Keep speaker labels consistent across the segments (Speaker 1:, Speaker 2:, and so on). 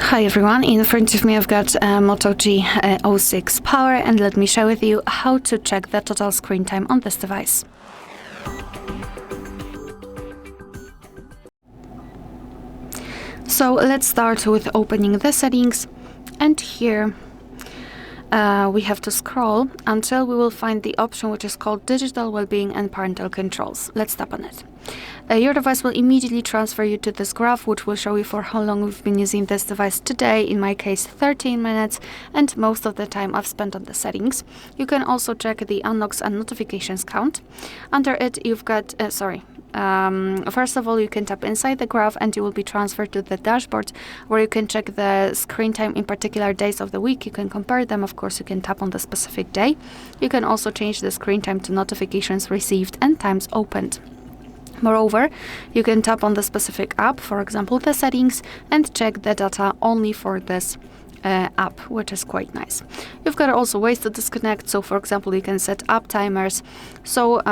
Speaker 1: Hi everyone, in front of me I've got Moto G06 Power, and let me share with you how to check the total screen time on this device. So let's start with opening the settings, and here we have to scroll until we will find the option which is called Digital Wellbeing and Parental Controls. Let's tap on it. Your device will immediately transfer you to this graph, which will show you for how long we've been using this device today. In my case, 13 minutes, and most of the time I've spent on the settings. You can also check the unlocks and notifications count. Under it, you've got, first of all, you can tap inside the graph and you will be transferred to the dashboard, where you can check the screen time in particular days of the week. You can compare them. Of course, you can tap on the specific day. You can also change the screen time to notifications received and times opened. Moreover, you can tap on the specific app, for example, the settings, and check the data only for this app, which is quite nice. You've got also ways to disconnect. So, for example, you can set up timers. So,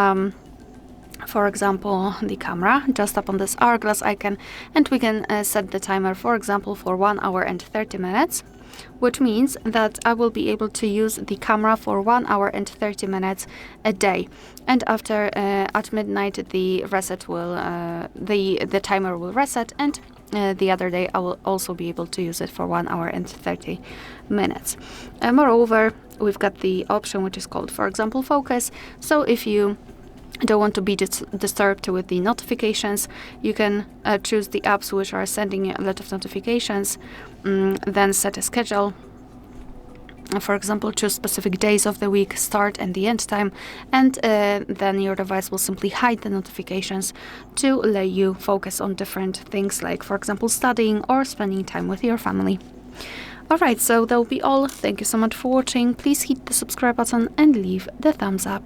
Speaker 1: for example, the camera, just tap on this hourglass icon, and we can set the timer, for example, for 1 hour and 30 minutes. Which means that I will be able to use the camera for 1 hour and 30 minutes a day. And after at midnight, the reset will the timer will reset, and the other day I will also be able to use it for 1 hour and 30 minutes. Moreover, we've got the option which is called, for example, focus. So if you don't want to be disturbed with the notifications, you can choose the apps which are sending you a lot of notifications, then set a schedule. For example, choose specific days of the week, start and the end time, and then your device will simply hide the notifications to let you focus on different things, like, for example, studying or spending time with your family. Alright, so that will be all. Thank you so much for watching. Please hit the subscribe button and leave the thumbs up.